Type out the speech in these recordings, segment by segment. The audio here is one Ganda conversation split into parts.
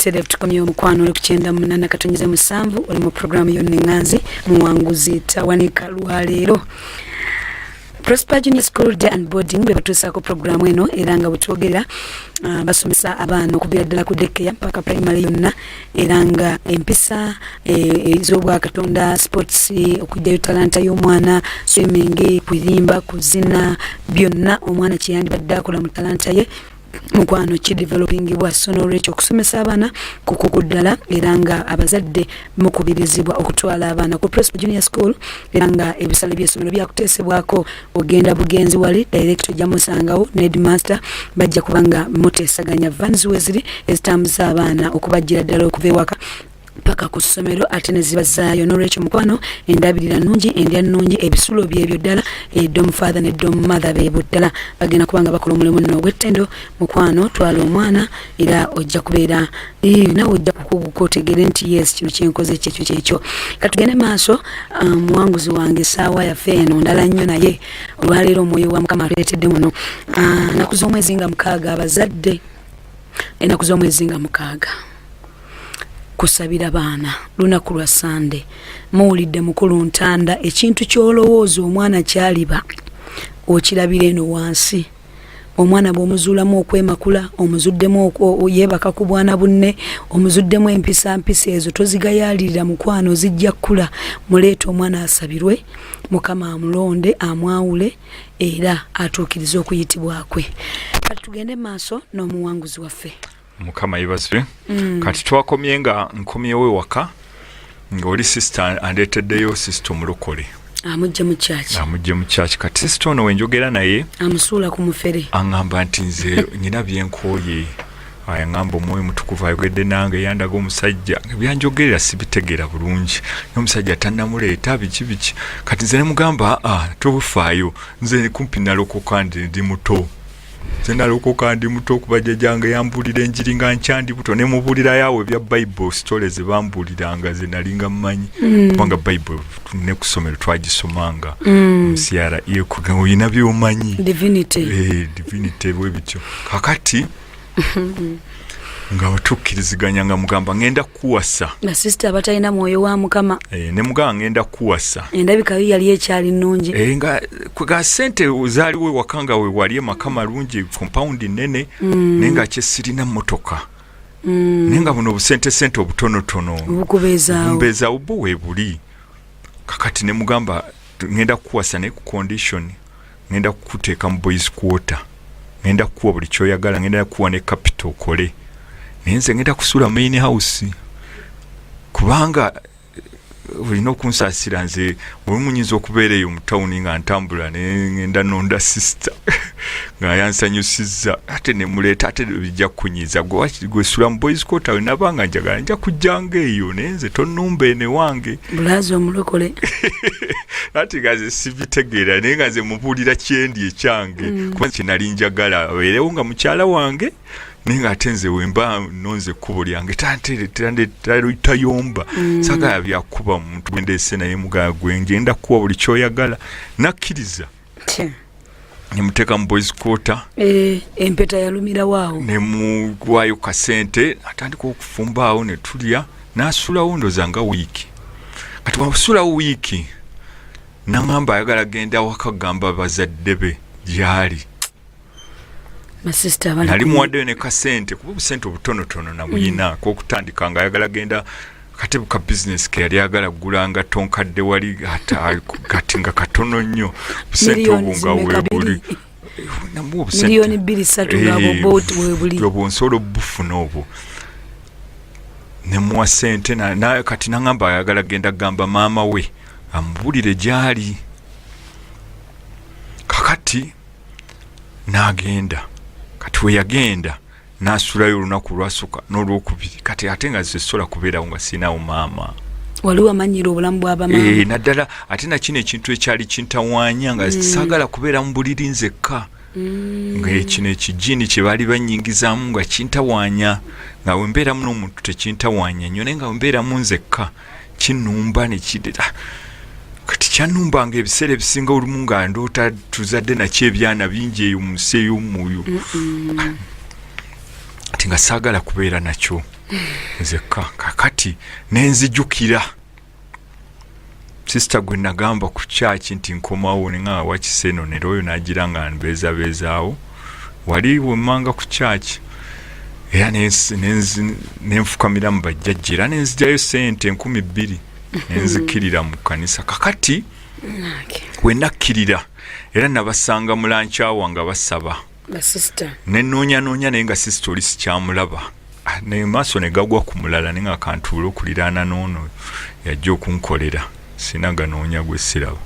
Ekiseera tukomye omukwano oli ku 98.7 oli mu programu y'Onnenganzi muwanguzi tawanika lwaleero. Prosper Junior School Day and Boarding bebatuusaako programu eno era nga bwetwogerera basomesa abaana okuviira ddala ku dekeya mpaka primary yonna era nga empisa ez'obwakatonda sports okujjayo talanta y'omwana swimming kuyimba kuzina byonna omwana kyeyandibadde akola mu talanta ye mukwano ki developing bwa sono rich okusomesa abaana kukuku ddala era nga abazadde mukubirizibwa okutwala abaana ku Prosper Junior School era nga ebisale by'essomero byakuteesebwako ogenda bugenzi wali director jamusangawo headmaster bajja kubanga muteesaganya vans weziri ezitambuza abaana okubajjira ddala okuva ewaka paka ku ssomero ate ne zibazaayo n'olwekyo mukwano endabirira nnungi endya nnungi ebisulo byebyo ddala dom father ne dom mother beebo ddala bagenda kubanga bakola omulimu nno ogw'ettendo mukwano twala omwana era ojja kubeera nawe ojja kukuguka otegere nti yes kino kyenkoze kyekyo katugende maaso muwanguzi wange essaawa yaffe eno ndala nnyo naye olwaleero omwoyo wa mukama atuleetedde muno ennaku z'omwezi nga 6 abazadde ennaku z'omwezi nga 6 kusabira baana lunaku lwa Sande muwulidde mukulu Ntanda ekintu ky'olowooza omwana kyaliba okirabira eno wansi omwana bw'omuzuulamu okwemakula omuzuddemu yeebaka ku bwana bunne omuzuddemu empisa ezo tozigayaalirira mukwano zijja kkula muleeta omwana asabirwe mukama amulonde amwawule era atuukirize okuyitibwa kwe kati tugende maaso n'omuwanguzi waffe mukama yebazwe kati twakomye nga nkomyewo ewaka ng'oli sister andeeteddeyo sister omulokole amujje mu church kati sister ono wenjogera naye amusuula ku mufere aŋŋamba nti nze nyina byenkooye aŋŋamba omwoyo mutukuvu ayogedde nange yandaga omusajja byanjogerera sibitegeera bulungi n'omusajja tannamuleeta biki kati nze ne mugamba tobufaayo nze kumpi nalokoka ndi muto zenalokoka ndi muto okubajja jange yambulira enjiri nga nkyandi buto ne mubulira yawe bya Bible stories bambuliranga ze nalinga mmanyi kubanga Bible ne kusomero twagisomanga msiara yekuga oyina byomanyi divinity bwe bityo kakati nga batukkiriziganya nga mugamba ngenda kuwasa na sister abatalina mwoyo wa mukama ne mugamba ngenda kuwasa endabika yali ekyali nnungi nga kuga sente uzaaliwe wakanga we wali makama lungi compound nene nenga kyesirina motoka nenga buno busente obutonotono bukubeeza obuwe buli kakati ne mugamba ngenda kuwasa ne ku condition ngenda kukuteeka mu boys quarter ngenda kuwa buli kyoyagala ngenda kuwa ne capital kole nenze ngenda kusula main house kubanga ulina okunsasira nze olumunyiza okubeereyo mu town nga ntambula ngenda nonda sister nga yansanyusiza ate ne muleeta ate bijja kunyiza gwe sula mu boys quarter we nabanga njagala nja kujjanga eyo nenze tonumbe ne wange bulazo omulokole ati gaze sibitegeera naye nga nze mubulira kyendi ekyange kuba kinali njagala abeerewo nga mukyala wange ninga atenze wemba nonze kubo lyange tayomba saka byakuba muntu gwendese naye mugagwe ngenda kuwa buli kyoyagala nakkiriza nemuteka mu boys quarter empeta yalumira waawo ne mugwayo kasente atandika okufumbaawo ne tulya nasulawo ndozanga wiiki kati wasulawo wiiki nangamba ayagala genda wakagamba bazadde be gyali nali muwaddeyo ne kasente kuba obusente obutonotono namuyina kwokutandika nga ayagala genda katebe ka business ke yali ayagala kugulanga tonkadde wali kati nga katono nnyo busente obwo nga weebuli miliyoni 2-3 nga weebuli obwo nsobola obufuna obwo nemuwa sente kati nangamba ayagala genda gamba maama we amubulire gyali kakati n'agenda kati we yagenda nasulayo olunaku lwasooka n'olwokubiri kati ate nga zisobola kubeerawo nga sinaawo maama wali wamanyira obulamu bw'abamaama naddala ate nakino ekintu ekyali kintawaanya nga saagala kubeera mu buliri nzekka nga ekino ekijini kye baali bannyingizaamu nga kintawaanya nga wembeeramu n'omuntu tekintawaanya nnyo naye nga wembeeramu nzekka kinnumba nekidera kati kyanumbanga ebiseera ebisinga olumu nga ndoota tuzadde nakyo ebyana bingi eyo mu nsi ey'omwoyo ati nga saagala kubeera nakyo nzekka kakati nenzijukira sister gwe nagamba ku church nti nkomawo nga wakiseno ne royo najiranga nbeezaawo wali wemanga ku church era nenfukamira mu bajjajjira nenzijayo sente 2,000 nenzikirira mu kanisa kakati wenakkirira era nabasanga mulanchawa nga basaba nenoonya naye nga sister oli sikyamulaba ne maaso ne gagwa ku mulala ne nga kantuula okuliraana n'ono yajja okunkolera sinaganoonya gwe siraba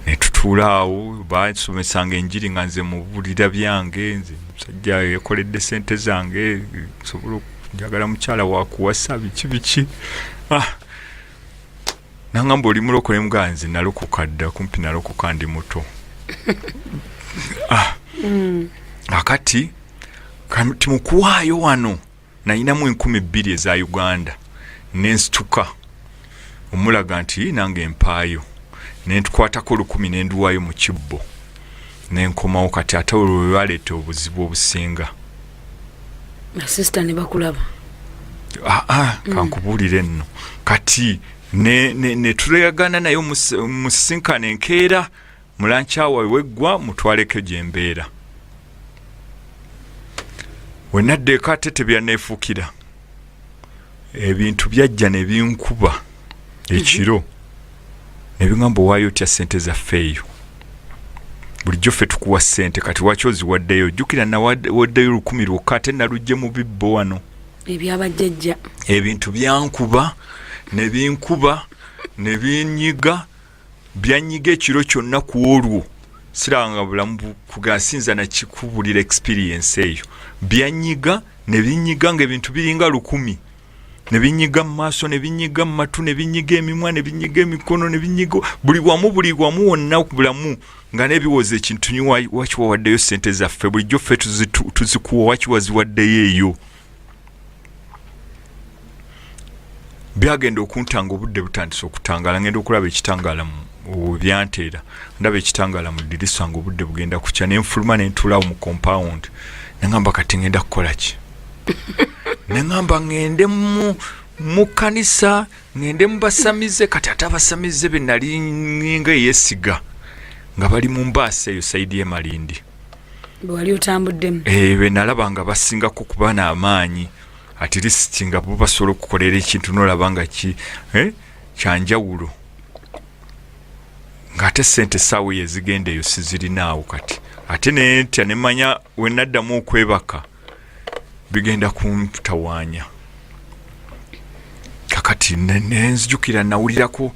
ne tutuula awo basomesanga enjiri nga nze mu bulira byange nze musajja yakoledde sente zange nsobola njagala mukyala wakuwasa biki nangamba oli mulokole mga nze nalokoka dda kumpi nalokoka ndi muto akati timukuwaayo wano nayinamu 2,000 eza Uganda nensituka omulaga nti nange empaayo nentukwatako 10 nenduwaayo mu kibbo nenkomawo kati ate olwo baleeta obuzibu obusinga sister ne bakulaba kankubuulire nno kati ne tuleyagana naye musisinkana enkeera mulanchawa weggwa mutwaleko gyembeera wenaddeeko ate tebyanneefukira ebintu byajja ne binkuba ekiro ne bingamba owaayo otya sente zaffeeyo bulijjo ffe tukuwa sente kati waki oziwaddeyo jjukira nawaddeyo 10 lwokka ate nalugje mu bibbo wano ebyabajjajja ebintu byankuba ne binkuba ne binyiga byanyiga ekiro kyonna ku olwo siranga bulamu kugasinza nakikubulira experience eyo byanyiga ne binyiga ng'ebintu biringa 1000 ne binyiga mu maaso ne binyiga mu matu ne binyiga emimwa ne binyiga emikono ne binyiga buli wamu wonna ku bulamu nga n'ebiwoza ekintu nyo waki wawaddeyo sente zaffe bulijjo ffe tuzikuwa waki waziwaddeyo eyo byagenda okuntanga obudde butandise okutangala ngenda okulaba ekitangala mu byanteera ndaba ekitangala mu ddirisa nga obudde bugenda kukya nenfuluma nentulawo mu compound nengamba kati ngenda kukola ki nengamba ngende mu kanisa ngende mu basamize kati ate abasamize be nali nga eyesiga nga bali mu mbaasa eyo saidi y'Emalindi wali otambuddemu be nalaba nga basingako kuba n'amaanyi at least nga bo basobola okukolera ekintu n'olaba nga kyanjawulo ng'ate sente essaawa yezigenda eyo sizirinaawo kati ate netya nemanya wenaddamu okwebaka bigenda kumputawaanya kakati nenzijukira nawulirako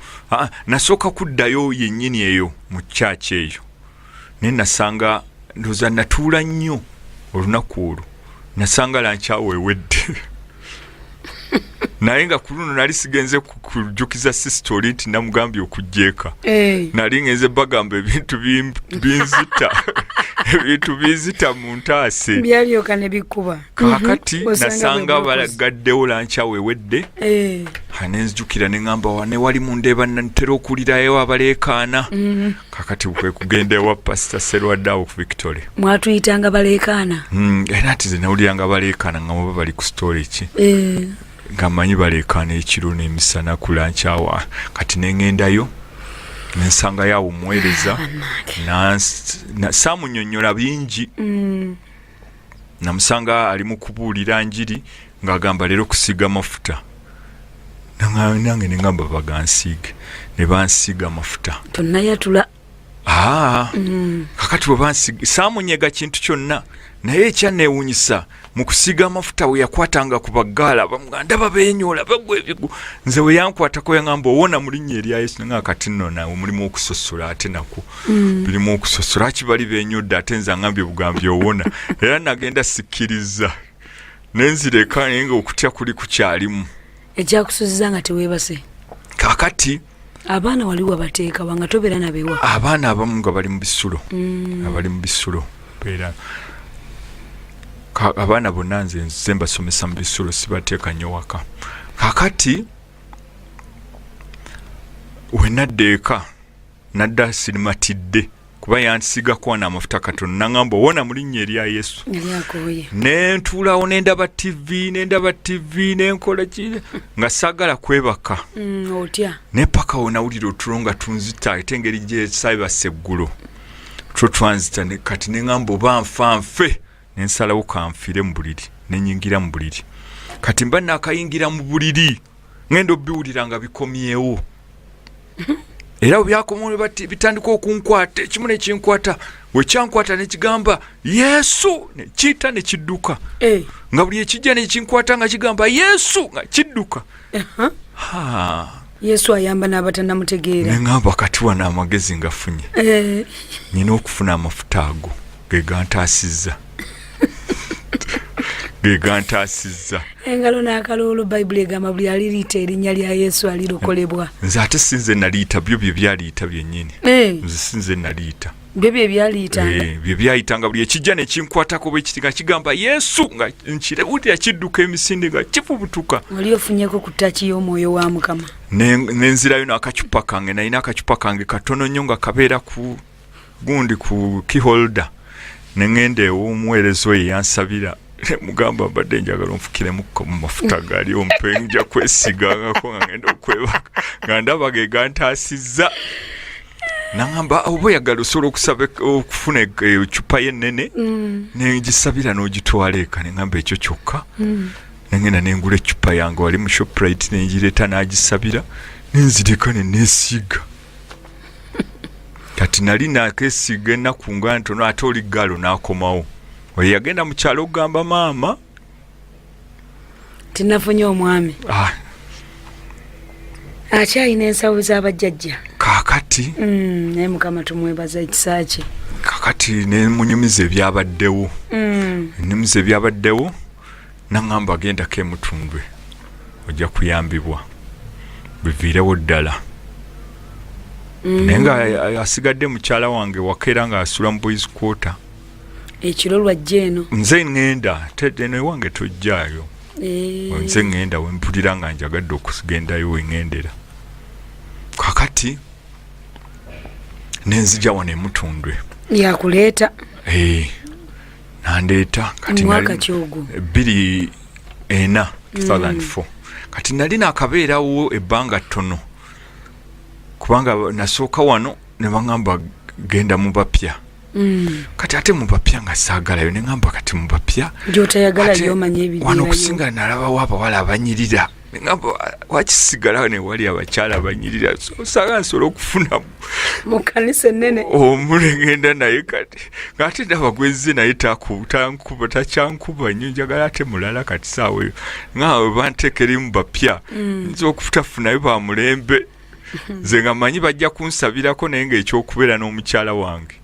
nasooka kuddayo yennyini eyo mu kyaki eyo naye nasanga ndoza natuula nnyo olunaku olwo nasanga lankyawo ewedde naye nga ku luno nali sigenze kujukiza sistory nti namugambye okujjeeka nali ngenze bagamba ebintu binzita ebintu bizita mu ntaase byalyoka ne bikuba kakati nasanga balagaddewo lankyawo ewedde nenzijukira neŋŋamba wane wali mundeeba ntera okulirayo abaleekaana kakati kwe kugenda ewa pasita Serwaddawo ku Victoria mwatuyitanga baleekaana era ati ze nawuliranga baleekaana nga muba bali ku story ki nga manyi baleekaana ekiro n'emisana ku lankyawa kati nengendayo nensanga yawo omuweereza saamunnyonnyola bingi namusanga ali mu kubuulira njiri ng'agamba leero kusiga amafuta nange nengamba bagansiige ne bansiiga amafuta tonnayatula kakati bwe bansiiga saamunyega kintu kyonna naye ekyanneewuunyisa mu kusiiga amafuta we yakwatanga ku baggaala ndaba beenyoola bagwa ebigu nze we yankwatako yaŋŋamba owona mu linnya erya Yesu nga kati nno nawe mulimu okusosola ate nako birimu okusosola aki bali beenyodde ate nze aŋŋambye bugambi owona era nagenda sikkiriza nenzireka naye nga okutya kuli kukyalimu ekyakusuziza nga teweebase kakati abaana wali wabateeka wanga tobeera nabewa abaana abamu nga bali mu bisulo abali mu bisulo beera abaana bonna nze mbasomesa mu bisulo sibateeka nnyo waka kakati wenadda eka nadda sirimatidde kuba yansiga kwana amafuta katono nangamba wona mu linnya erya Yesu ne ntuulawo nendaba TV nenkola ki nga saagala kwebaka otya ne paka wonawulira otulo nga tunzita ate engeri gye saibasa eggulo tulo twanzita kati neŋŋamba oba nfanfe nensalawo kanfiire mu buliri nenyingira mu buliri kati mba nakayingira mu buliri ngenda obiwulira nga bikomyewo era byakomawo bitandika okunkwata ekimu nekinkwata wekyankwata nekigamba Yesu nekiyita nekidduka nga buli ekijja nekinkwata nga kigamba Yesu nga kidduka Yesu ayamba n'abatannamutegeera neŋŋamba kati wano amagezi ngafunye nina okufuna amafuta ago gegantaasizza engalo n'akaloolo bayibuli egamba buli aliriita erinnya lya Yesu alirokolebwa nze ate sinze naliita byo bye byaliita byennyini nze sinze naliita byo bye byaliitanga bye byayita nga buli ekijja nekinkwatako bwekiti nga kigamba Yesu nga nkirawulira kidduka emisinde nga kifubutuka wali ofunyeko ku ttaki y'omwoyo wa Mukama nenzirayo n'akacupa kange nalina akacupa kange katono nnyo nga kabeera ku gundi ku keyholder neŋŋenda ew'omuweereza oyo yansabira mugamba mbadde njagala onfukiremu mu mafuta gali ompe nja kwesigangako nga ngenda okwebaka nga ndaba gegantaasizza nangamba oba oyagala osobola okufuna ecupa y'ennene nengisabira n'ogitwala eka neŋŋamba ekyo kyokka nengenda nengula ecupa yange wali mu Shoprite nengireeta n'agisabira nenzireka neneesiiga kati nali nakeesiiga ennaku nga ntono ate oli galo n'akomawo oyo yagenda mu kyalo okugamba maama tinafunye omwami akyalina ensawo z'abajjajja kaakati naye Mukama tumwebaza ekisa kye kaakati nemunyumiza ebyabaddewo naŋŋamba agendako emutundwe ojja kuyambibwa biviirewo ddala naye nga asigadde mukyala wange wakeera nga asula mu boys quarter ekiro lwajja eno nze ŋŋenda tedde wange tojjaayo nze ŋŋenda wempulira nga njagadde okugendayo weŋŋendera kakati nenzija wano emutundwe yakuleeta nandeeta kati mwaka kyogo 2004 kati nali nakabeerawo ebbanga ttono kubanga nasooka wano ne baŋŋamba genda mu bapya kati ate mu bapya nga saagalayo ne ŋŋamba kati mu bapya gy'otayagala ly'omanya ebibeerayo wano okusinga nalabawo abawala abanyirira ne ŋŋamba wakisigalawo ne wali abakyala abanyirira osanga nsobola okufuna mu kkanisa ennene omule ngenda naye kati ng'ate ndaba gwezze naye takyankuba nnyo njagala ate mulala kati saaweyo nga banteekeri mu bapya nza okutafunayo ba mulembe nze nga manyi bajja kunsabirako naye ng'ekyokubeera n'omukyala wange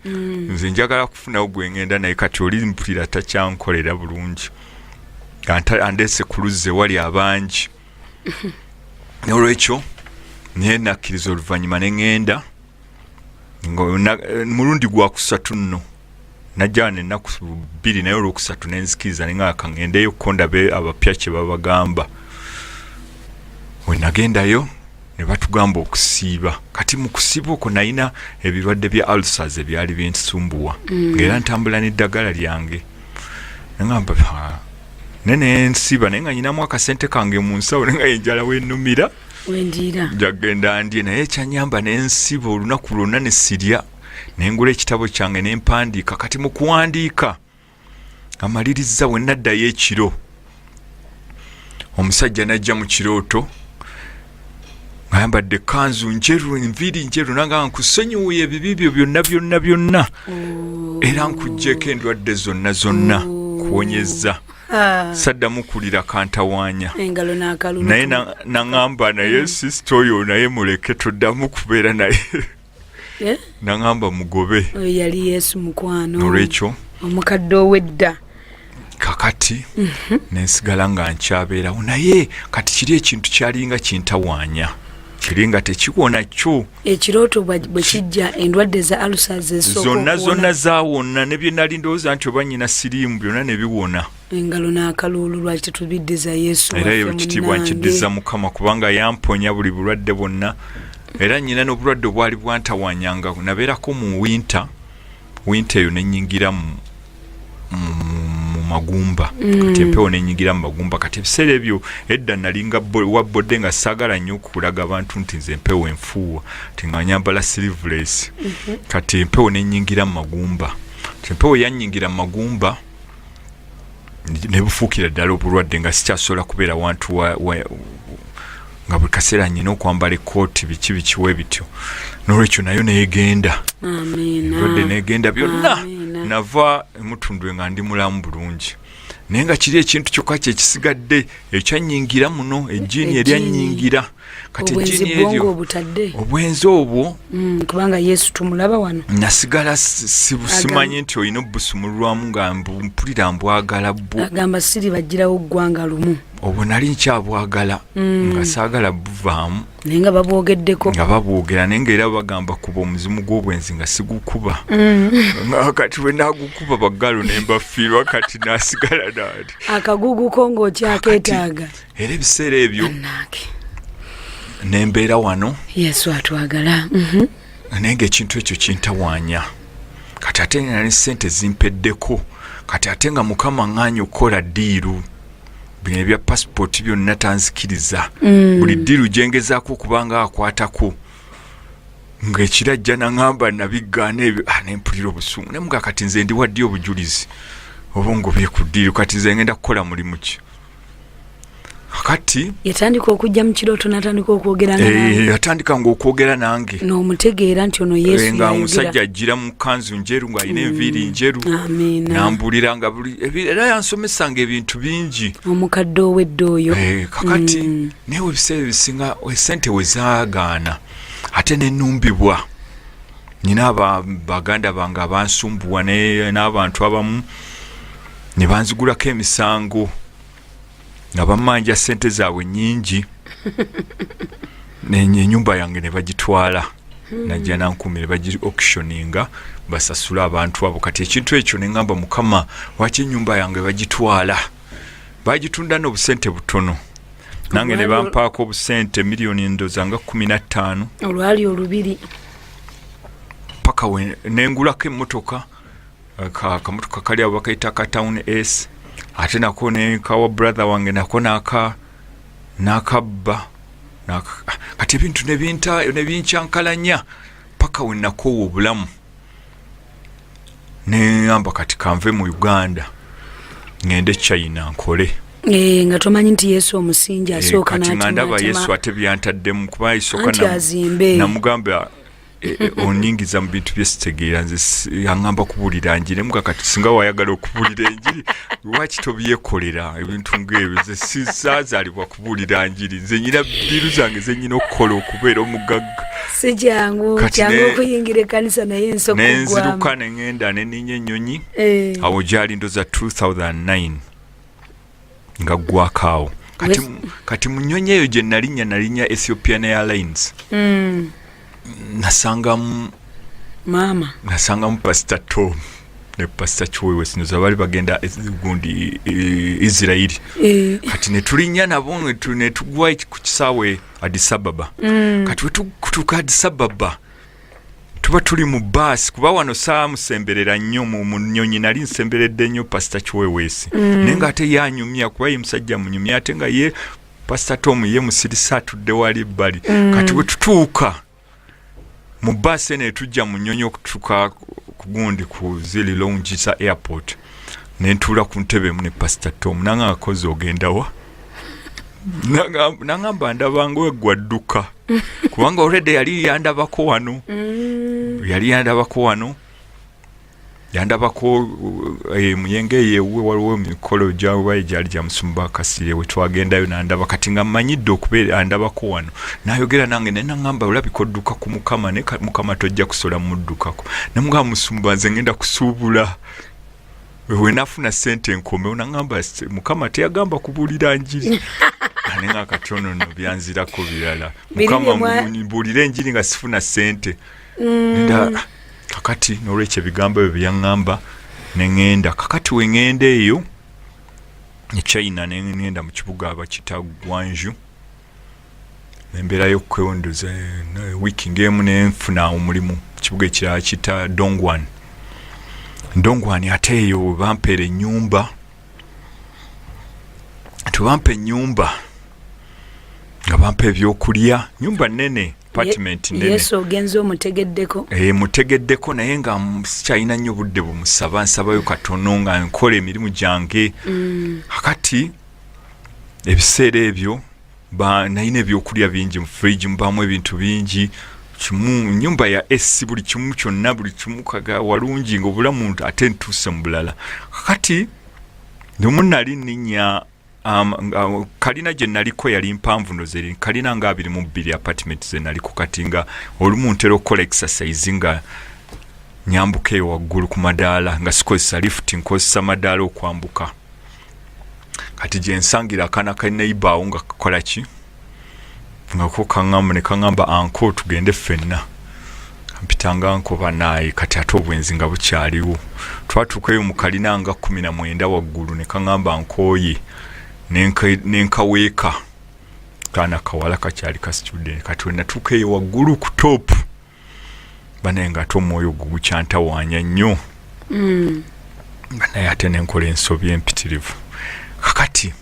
nze njagala kufunawo gwe ngenda naye kati oli mpulira takyankolera bulungi andeese ku luzze wali abangi olwekyo naye nakkiriza oluvannyuma ne ŋŋenda mulundi gwakusatu nno najja nennaku 2 naye olwokusatu nenzikiriza nenga kaŋŋendeyo ko ndabe abapya kye babagamba we nagendayo ne batugamba okusiiba kati mu kusiiba okwo nalina ebirwadde bya ulcers ebyali binsumbuwa ng'era ntambula n'eddagala lyange nengamba nene nsiiba naye nga nyinamu akasente kange mu nsawo naye nga yenjala wennumira wendiira njagenda ndye naye ekyanyamba nensiiba olunaku lwonna ne sirya nengula ekitabo kyange nempandiika kati mu kuwandiika amaliriza we naddayo ekiro omusajja najja mu kirooto ngayambadde kanzu njeru enviiri njeru nanga nkusonyiwuye ebibibyo byonna era nkuggyeko endwadde zonna kuwonyeza saddamu kulira kantawaanya naye naŋŋamba naye sisita oyo naye muleke toddamu kubeera naye naŋŋamba mugobe yali Yesu mukwano olwekyo omukadde ow'edda kakati nensigala nga nkyabeerawo naye kati kiri ekintu kyalinga kintawaanya kiringa tekiwona kyo ekirooto bwe kijja endwadde za ulcers zonna zaawona ne bye nali ndowooza nti oba nnyina siriimu byonna ne biwona engalo n'akaluulu lwaki tetubiddiza Yesu era eyo kitiibwa nkiddiza Mukama kubanga yamponya buli bulwadde bwonna era nnyina n'obulwadde obwali bwantawaanyanga nabeerako mu winter winter eyo nenyingira mu magumba kati empewo nenyingira mu magumba kati ebiseera ebyo edda nalinga wabodde nga saagala nnyo okulaga abantu nti nze empewo enfuuwa tinga nyambala sleeveless kati empewo nenyingira mu magumba empewo yannyingira mu magumba nebufuukira ddala obulwadde nga sikyasobola kubeera wantu nga buli kaseera nnyina okwambala ekooti biki bikiwe bityo n'olwekyo nayo neegenda endwadde neegenda byonna nava emutundwe nga ndi mulamu bulungi naye nga kiri ekintu kyokka kyekisigadde ekyanyingira muno ejjiini eryanyingira kati ejjiini eryo obwenzi obwo kubanga Yesu tumulaba wano nasigala simanyi nti olina obusumulwamu nga mpulira mbwagala bwo agamba siri bagirawo ggwanga lumu obwo nali nkyabwagala nga saagala buvaamu naye nga babwogeddeko nga babwogera naye nga era bagamba kuba omuzimu gw'obwenzi nga sigukuba nga kati bwe nagukuba baggalo ne mbafiirwa kati nasigala naati akaguguko ng'okyakeetaaga era ebiseera ebyo nembeera wano Yesu atwagala naye ng'ekintu ekyo kintawaanya kati ate nali ssente zimpeddeko kati ate nga Mukama ŋŋaanyi okukola ddiiru bino ebya passport byonna tanzikiriza buli ddiiru gyengezaako okubanga akwatako ng'ekirajja naŋŋamba nabigaana ebyo nempulira obusungu naye muga kati nze ndi waddi obujulizi oba ngobye ku ddiiru kati nze ngenda kukola mulimu ki kati yatandika okujja mu kirooto n'atandika okwogera nange yatandika ng'okwogera nange n'omutegeera nti ono Yesu nga omusajja ajjira mu kanzu njeru ng'alina enviiri njeru n'ambulira nga era yansomesanga ebintu bingi omukadde ow'edda oyo kakati naye ebiseera ebisinga esente we zaagaana ate nenumbibwa nina baganda bange abansumbuwa n'abantu abamu ne banzigulako emisango nga bamanja sente zaabwe nnyingi enyumba yange ne bagitwala najja nankumire bagi auctioninga basasula abantu abo kati ekintu ekyo ne ngamba Mukama waki ennyumba yange bagitwala bagitunda n'obusente butono nange ne bampaako obusente miliyoni ndoza nga 15 olwali olubiri paka we nengulako emmotoka akamotoka kali abo bakayita ka Town S ate nako ne kawa brother wange nako nakabba kati ebintu nebinkyankalanya paka we nakoowa obulamu neŋŋamba kati kanve mu Uganda ngende China nkole nga tomanyi nti Yesu omusingi asooka kati nga ndaba Yesu ate byantaddemu kuba isooka namugamba onyingiza mu bintu byesitegeera nze yaŋŋamba kubuulira njiri muga kati singa wayagala okubuulira enjiri lwaki tobyekolera ebintu ng'ebyo nze sisaazaalibwa kubuulira njiri nze nyina biru zange ze nyina okukola okubeera omugagga si kyangu okuyingira ekkanisa naye ensoko nenziruka ne ŋŋenda ne ninnya ennyonyi awo gyali ndoza 2009 nga gwakaawo kati mu nnyonyi eyo gye nalinnya Ethiopian Airlines nasangamu Pastor Tom ne Pastor Chiwewe sinoza bali bagenda gundi Israeli kati netulinya nabo netugwa ku kisaawe Addis Ababa kati wetukutuka Addis Ababa tuba tuli mu bus kuba wano saamusemberera nnyo mu nnyonyi nali nsemberedde nnyo Pastor Chiwewe nenga ate yanyumya kuba ye musajja munyumya ate nga ye Pastor Tom ye musirisa atudde wali bali kati wetutuuka mu bus ene tujja mu nnyonyi okutuuka ku gundi ku zili lounge sa airport nentuula ku ntebe mu ne Pastor Tom nanga akoze ogenda wa nangamba ndabanga weggwadduka kubanga already yali yandabako wano yandabako muyenge yewe waliwo emikolo gyawe gyali gya Musumba Kasirye we twagendayo nandaba kati nga mmanyidde okubeera andabako wano nayogera nange ne nangamba olabika odduka ku Mukama ne Mukama tojja kusola muddukako ne mga Musumba nze ngenda kusuubula we nafuna sente enkome nangamba Mukama teyagamba kubuulira njiri anenga katono no byanzirako birala Mukama mbuulira enjiri nga sifuna sente nda kakati n'olwekyo ebigambo ebyo byaŋŋamba ne ŋŋenda kakati we ŋŋenda eyo ne China ne ŋŋenda mu kibuga abakita Guangzhou nembeerayo okwewunduza wiiki ng'emu ne nfuna omulimu kibuga ekirala kita Dongguan Ndongwani ate eyo bampeera ennyumba, tubampa ennyumba nga bampa ebyokulya, nyumba nnene, apartment nnene. Yesu ogenze omutegeddeko. Mutegeddeko naye nga sikyalina nnyo budde bumusaba, nsabayo katono nga nkola emirimu gyange. Kakati ebiseera ebyo nalina ebyokulya bingi mu fridge, mubaamu ebintu bingi. Nyumba ya esi buli kimu kyonna, buli kimu kaga walungi, ng'obulamu ate ntuuse mu bulala. Kakati ndimu nali nninya kalina gye naliko yali mpanvu nozeri, kalina nga 22 apartment ze naliko. Kati nga olumu ntera okukola exercise nga nyambuka eyo waggulu ku madaala, nga sikozesa lift, nkozesa madaala okwambuka. Kati gye nsangira akaana ka neighbor awo nga kakola ki, nga ko kaŋŋamba ne kaŋŋamba anko tugende ffenna. Mpitanga nkoba naye, kati ate obwenzi nga bukyaliwo. Twatuukayo mu kalina nga 19 waggulu, ne kaŋŋamba nkooye nenkaweeka kaana kawala kakyali ka student. Kati we natuukayo waggulu ku top, banaye nga ate omwoyo gugukyantawaanya nnyo. Banaye ate nenkola ensobi empitirivu. Kakati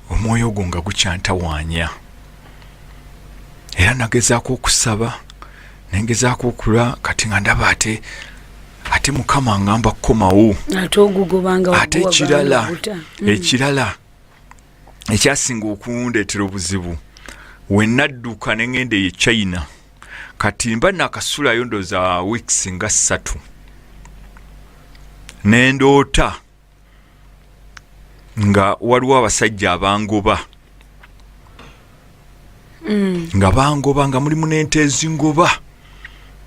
omwoyo gwo nga gukyantawaanya, era nagezaako okusaba, nengezaako okula, kati nga ndaba ate Mukama ngamba kukomawo. Ate ekirala ekyasinga okundeetera obuzibu, we nadduka ne ngenda e China, kati mba nakasulayo ndooza weeks nga 3, ne ndoota nga waliwo abasajja abangoba, nga bangoba, nga mulimu n'ente ezingoba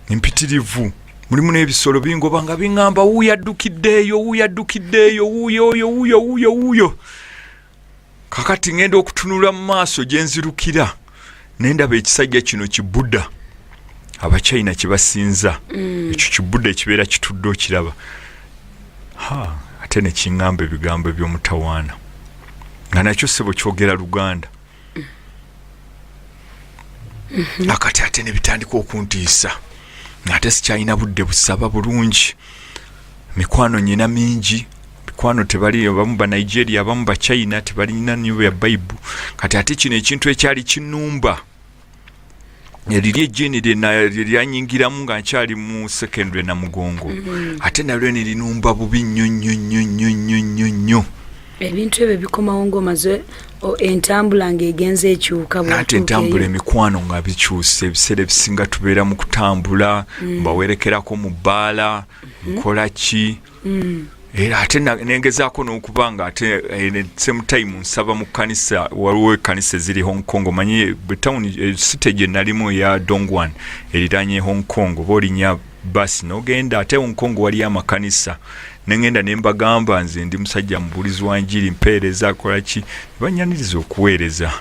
empitirivu, mulimu n'ebisolo bingoba nga biŋŋamba wuuyo addukiddeeyo, wuuyo. Kakati ngenda okutunula mu maaso gye nzirukira, ne ndaba ekisajja kino kibuda, Abachina kibasinza. Ekyo kibuda ekibeera kitudde okiraba. Ate ne kiŋŋamba ebigambo eby'omutawaana, nga nakyo ssebo kyogera Luganda. Akati ate ne bitandika okuntiisa, ate sikyalina budde busaba bulungi. Mikwano nyina mingi, mikwano tebali, abamu ba Nigeria, abamu ba China, tebalina nnyo ya Bible. Kati ate kino ekintu ekyali kinnumba, eriri ejjini lyanyingiramu nga nkyali mu secondary na mugongo, ate nalyo ne linumba bubi nnyo. Ebintu ebyo bikomawo ng'omaze entambula ng'egenze ekyuka. Ate entambula, emikwano nga bikyuse, ebiseera ebisinga tubeera mu kutambula, bawerekerako mu bbaala, nkola ki. Era ate nengezaako n'okuba nga ate same time nsaba mu kkanisa, waliwo ekkanisa eziri Hong Kong, omanyi town city gye nalimu ya Dongguan eriraanye Hong Kong, oba olinya basi n'ogenda. Ate Hong Kong waliyo amakanisa, nengenda ne mbagamba nze ndi musajja mubulizi wa njiri, mpeereza akola ki, banyaniriza okuweereza.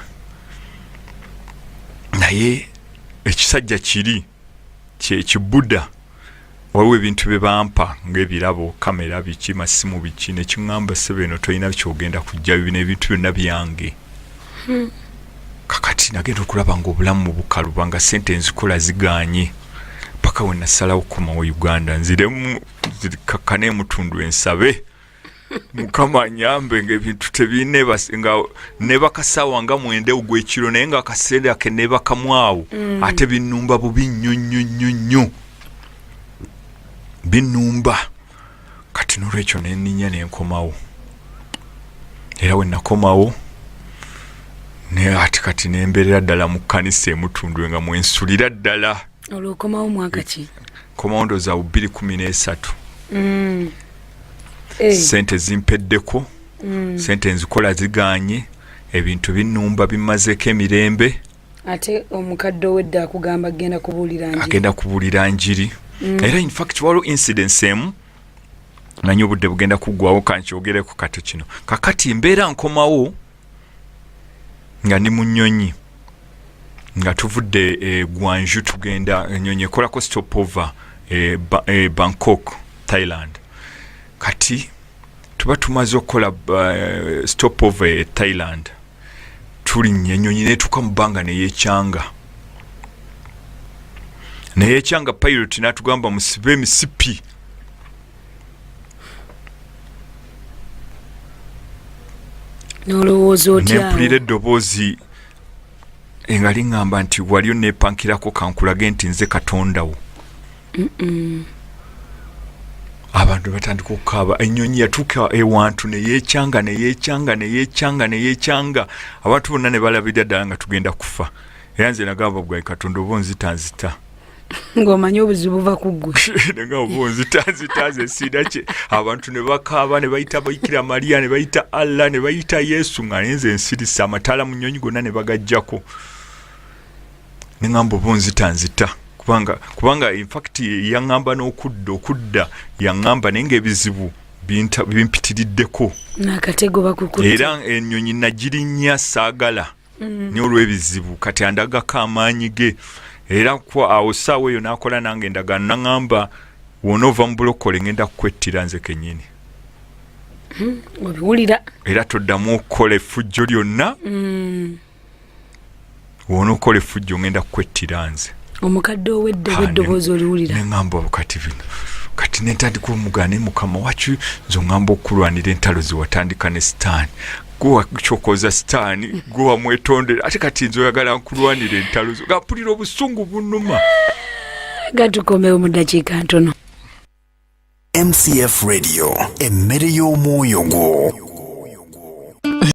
Naye ekisajja kiri kibuda, waliwo ebintu bye bampa ng'ebirabo, kamera biki, masimu biki, ne kiŋŋamba ssebo eno tolina kyogenda kujja, bino ebintu byonna byange. Kakati nagenda okulaba ng'obulamu bukaluba, nga ssente nzikola ziganye, paka we nasalawo okukomawo Uganda, nziremu kakkane emutundu ensabe, Mukama anyambe ng'ebintu tebiine nga nebakasaawa nga 9 ogw'ekiro, naye nga akaseera ke nebakamu ate binnumba bubi nnyo. Binnumba. Kati n'olwekyo nenninya nenkomawo, era we nakomawo ate kati nembeerera ddala mu kkanisa emutundu nga mwensulira ddala. Olwokomawo mwaka ki? Komawo ndooza 2013. Sente zimpeddeko, sente nzikola ziganye, ebintu binnumba bimazeeko emirembe. Ate omukadde ow'edda akugamba agenda kubuulira njiri. Era in fact waliwo incidence emu nanyo obudde bugenda kuggwawo, kankyogereko kato kino. Kakati mbeera nkomawo nga ndi mu nnyonyi, nga tuvudde Gwanju tugenda, ennyonyi ekolako stopover Bangkok, Thailand. Kati tuba tumaze okukola stopover Thailand, tulinnya ennyonyi neetuuka mu bbanga neyeekyanga. Naye ekyanga pilot n'atugamba musibe emisipi. nolowooza otya nempulira eddoboozi nga liŋŋamba nti wali onneepankirako kankulage nti nze katondawo. Abantu batandika okukaaba, ennyonyi yatuuka ewantu neyeekyanga abantu bonna ne balabira ddala nga tugenda kufa. Era nze nagamba bwayi Katonda oba onzitanzita ng'omanyi obuzibu buva ku ggwe nga oba onzitanzita ze sida kye. Abantu ne bakaaba ne bayita Bikira Mariya ne bayita Allah ne bayita Yesu nga naye nze nsirisa amataala mu nnyonyi gonna ne bagajjako. Ne ngamba oba onzitanzita kubanga in fact yaŋŋamba n'okudda yaŋŋamba naye ng'ebizibu bimpitiriddeko n'akatego bakukutte era ennyonyi nagirinnya saagala ne olw'ebizibu kati andagako amaanyi ge era awo ssaawa eyo n'akola nange endagaano naŋŋamba w'onoova mu bulokole ngenda kukwettira nze kennyini obiwulira era toddamu okukola effujjo lyonna w'onookola effujjo ngenda kukwettira nze. Omukadde ow'eddoboozi oliwulira neŋŋamba kati bino kati nentandika omugane Mukama waki nze oŋŋamba okulwanira entalo zewatandika ne sitaani gwe wakyokooza sitaani gwe wamwetondera ate kati nze oyagala nkulwanira entalo zo gampulira obusungu bunnuma. Gatukomewo mu ddakiika ntono. MCF Radio emmere y'omwoyo gwo.